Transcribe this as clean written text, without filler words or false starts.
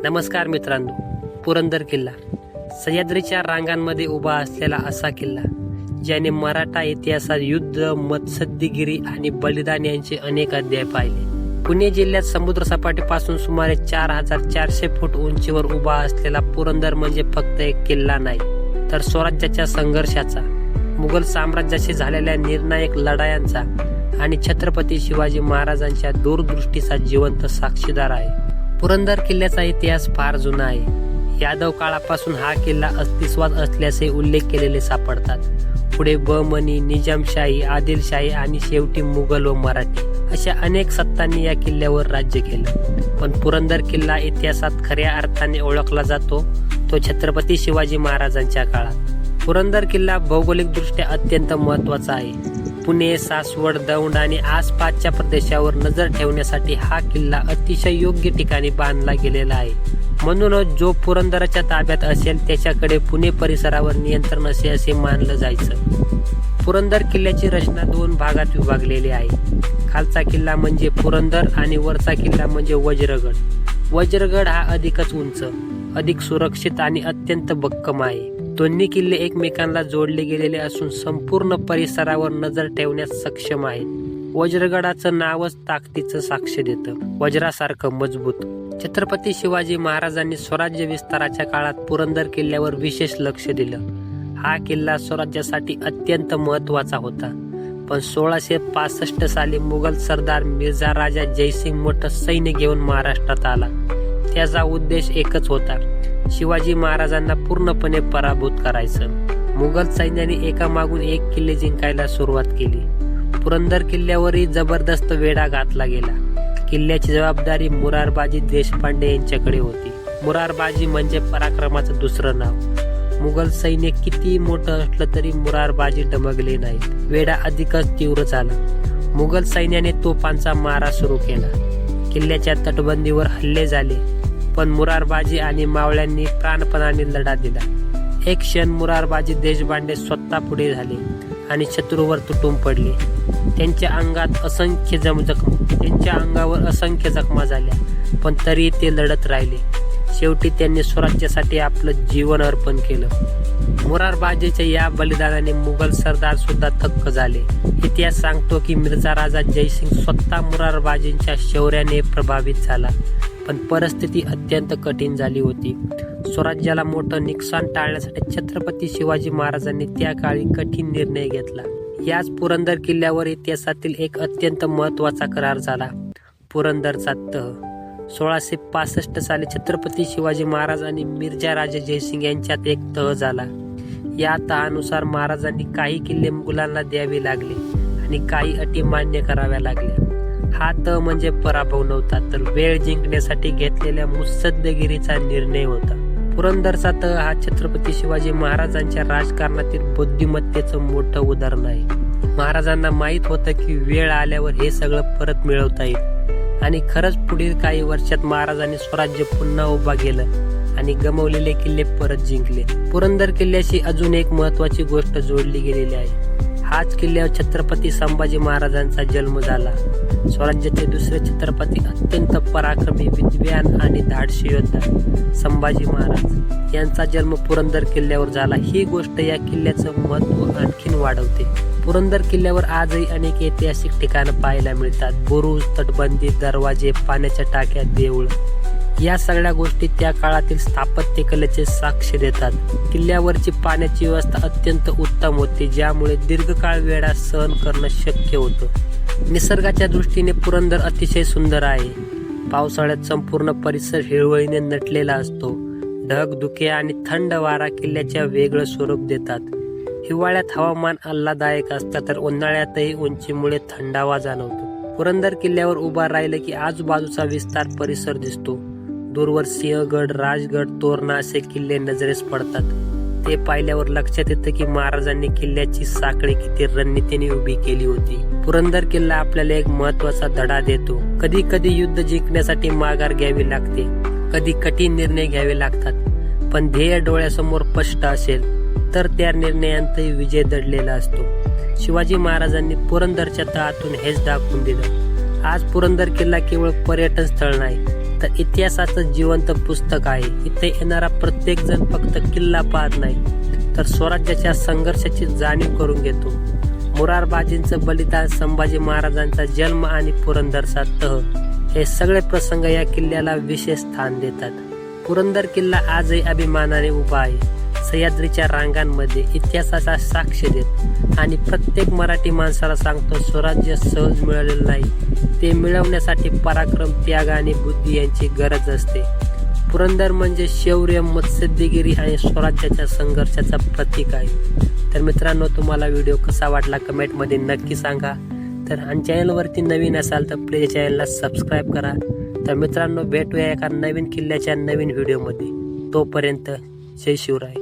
नमस्कार मित्रांनो, पुरंदर किल्ला सह्याद्रीच्या रांगांमध्ये उभा असलेला असा किल्ला ज्याने मराठा इतिहासात युद्ध, मत्स्यगिरी आणि बलिदान यांचे अनेक अध्याय पाहिले. पुणे जिल्ह्यात समुद्र सपाटीपासून सुमारे 4400 फूट उंचीवर उभा असलेला पुरंदर म्हणजे फक्त एक किल्ला नाही, तर स्वराज्याच्या संघर्षाचा, मुघल साम्राज्याशी झालेल्या निर्णायक लढायांचा आणि छत्रपती शिवाजी महाराजांच्या दूरदृष्टीचा जिवंत साक्षीदार आहे. पुरंदर किल्ल्याचा इतिहास फार जुना आहे. यादव काळापासून हा किल्ला अस्तित्वात असल्याचे उल्लेख केलेले सापडतात. पुढे बहमनी, निजामशाही, आदिलशाही आणि शेवटी मुघल व मराठी अशा अनेक सत्तांनी या किल्ल्यावर राज्य केलं. पण पुरंदर किल्ला इतिहासात खऱ्या अर्थाने ओळखला जातो तो छत्रपती शिवाजी महाराजांच्या काळात. पुरंदर किल्ला भौगोलिकदृष्ट्या अत्यंत महत्वाचा आहे. पुणे, सासवड, दौंड आणि आसपासच्या प्रदेशावर नजर ठेवण्यासाठी हा किल्ला अतिशय योग्य ठिकाणी बांधला गेलेला आहे. म्हणूनच जो पुरंदराच्या ताब्यात असेल त्याच्याकडे पुणे परिसरावर नियंत्रण असे मानलं जायचं. पुरंदर किल्ल्याची रचना 2 भागात विभागलेली आहे. खालचा किल्ला म्हणजे पुरंदर आणि वरचा किल्ला म्हणजे वज्रगड. वज्रगड हा अधिकच उंच, अधिक सुरक्षित आणि अत्यंत भक्कम आहे. दोन्ही किल्ले एकमेकांना जोडले गेलेले असून संपूर्ण परिसरावर नजर ठेवण्यास सक्षम आहेत. वज्रगडाचं नावच ताकदीचं साक्ष देतं, वज्रासारखं मजबूत. छत्रपती शिवाजी महाराजांनी स्वराज्य विस्ताराच्या काळात पुरंदर किल्ल्यावर विशेष लक्ष दिलं. हा किल्ला स्वराज्यासाठी अत्यंत महत्वाचा होता. पण 1665 साली मुघल सरदार मिर्झा राजा जयसिंग मोठं सैन्य घेऊन महाराष्ट्रात आला. त्याचा उद्देश एकच होता, शिवाजी महाराजांना पूर्णपणे पराभूत करायचं. मुघल सैन्याने एकामागून एक किल्ले जिंकायला सुरुवात केली. पुरंदर किल्ल्यावरही जबरदस्त वेढा घातला गेला. किल्ल्याची जबाबदारी मुरारबाजी देशपांडे यांच्याकडे होती. मुरारबाजी म्हणजे पराक्रमाचं दुसरं नाव. मुघल सैन्य किती मोठं असलं तरी मुरारबाजी डमगले नाहीत. वेढा अधिकच तीव्र झाला. मुघल सैन्याने तोफांचा मारा सुरू केला. किल्ल्याच्या तटबंदीवर हल्ले झाले, पण मुरारबाजी आणि मावळ्यांनी प्राणपणाने लढा दिला. एक क्षण मुरारबाजी देशपांडे स्वतः पुढे झाले आणि शत्रूवर तुटून पडले. त्यांच्या अंगावर असंख्य जखमा झाल्या, पण तरी ते लढत राहिले. शेवटी त्यांनी स्वराज्यासाठी आपलं जीवन अर्पण केलं. मुरारबाजीच्या या बलिदानाने मुघल सरदार सुद्धा थक्क झाले. इतिहास सांगतो की मिर्झा राजा जयसिंग स्वतः मुरारबाजींच्या शौर्याने प्रभावित झाला. पण परिस्थिती अत्यंत कठीण झाली होती. स्वराज्याला मोठं नुकसान टाळण्यासाठी छत्रपती शिवाजी महाराजांनी त्या काळी कठीण निर्णय घेतला. याच पुरंदर किल्ल्यावर इतिहासातील एक अत्यंत महत्वाचा करार झाला, पुरंदरचा तह. 1665 साली छत्रपती शिवाजी महाराज आणि मिर्झा राजा जयसिंग यांच्यात एक तह झाला. या तहानुसार महाराजांनी काही किल्ले मुघलांना द्यावे लागले आणि काही अटी मान्य कराव्या लागल्या. हा तह म्हणजे पराभव नव्हता, तर वेळ जिंकण्यासाठी घेतलेल्या मुत्सद्देगिरीचा निर्णय होता. पुरंदरचा तह हा छत्रपती शिवाजी महाराजांच्या राजकारणातील बुद्धिमत्तेचं मोठं उदाहरण आहे. महाराजांना माहित होतं की वेळ आल्यावर हे सगळं परत मिळवता येईल. आणि खरंच पुढील काही वर्षात महाराजांनी स्वराज्य पुन्हा उभा केलं आणि गमावलेले किल्ले परत जिंकले. पुरंदर किल्ल्याशी अजून एक महत्वाची गोष्ट जोडली गेलेली आहे. हाच किल्ल्यावर छत्रपती संभाजी महाराजांचा जन्म झाला. स्वराज्याचे दुसरे छत्रपती, अत्यंत पराक्रमी, विद्वान आणि धाडसी योद्धा संभाजी महाराज यांचा जन्म पुरंदर किल्ल्यावर झाला. ही गोष्ट या किल्ल्याचं महत्व आणखीन वाढवते. पुरंदर किल्ल्यावर आजही अनेक ऐतिहासिक ठिकाणं पाहायला मिळतात. बुरुज, तटबंदी, दरवाजे, पाण्याच्या टाक्या, देऊळ, या सगळ्या गोष्टी त्या काळातील स्थापत्य कलेचे साक्ष देतात. किल्ल्यावरची पाण्याची व्यवस्था अत्यंत उत्तम होती, ज्यामुळे दीर्घकाळ वेढा सहन करणं शक्य होतं. निसर्गाच्या दृष्टीने पुरंदर अतिशय सुंदर आहे. पावसाळ्यात संपूर्ण परिसर हिरवळीने नटलेला असतो. ढग, धुके आणि थंड वारा किल्ल्याच्या वेगळं स्वरूप देतात. हिवाळ्यात हवामान आल्हाददायक असतं, तर उन्हाळ्यातही उंचीमुळे थंडावा जाणवतो. पुरंदर किल्ल्यावर उभा राहिलं की आजूबाजूचा विस्तार परिसर दिसतो. दूरवर सिंहगड, राजगड, तोरणा असे किल्ले नजरेस पडतात. ते पाहिल्यावर लक्षात येतं की महाराजांनी किल्ल्याची साखळी किती रणनीतीने उभी केली होती. पुरंदर किल्ला आपल्याला एक महत्वाचा धडा देतो. कधी कधी युद्ध जिंकण्यासाठी माघार घ्यावी लागते, कधी कठीण निर्णय घ्यावे लागतात. पण ध्येय डोळ्यासमोर स्पष्ट असेल तर त्या निर्णयांतही विजय दडलेला असतो. शिवाजी महाराजांनी पुरंदरच्या तहातून हेच दाखवून दिलं. आज पुरंदर किल्ला केवळ पर्यटन स्थळ नाही, तर इतिहासाचं जिवंत पुस्तक आहे. इथे येणारा प्रत्येक जण फक्त किल्ला पाहत नाही तर स्वराज्याच्या संघर्षाची जाणीव करून घेतो. मुरारबाजींचं बलिदान, संभाजी महाराजांचा जन्म आणि पुरंदरचा तह हे सगळे प्रसंग या किल्ल्याला विशेष स्थान देतात. पुरंदर किल्ला आजही अभिमानाने उभा आहे, सह्याद्रीच्या रांगांमध्ये इतिहासाचा साक्ष देत आणि प्रत्येक मराठी माणसाला सांगतो स्वराज्य सहज मिळालेलं नाही, ते मिळवण्यासाठी पराक्रम, त्याग आणि बुद्धी यांची गरज असते. पुरंदर म्हणजे शौर्य, मत्स्यगिरी आणि स्वराज्याच्या संघर्षाचा प्रतीक आहे. तर मित्रांनो, तुम्हाला व्हिडिओ कसा वाटला कमेंटमध्ये नक्की सांगा. तर आणि चॅनलवरती नवीन असाल तर प्लीज चॅनलला सबस्क्राईब करा. तर मित्रांनो, भेटूया एका नवीन किल्ल्याच्या नवीन व्हिडिओमध्ये. तोपर्यंत जय शिवराय.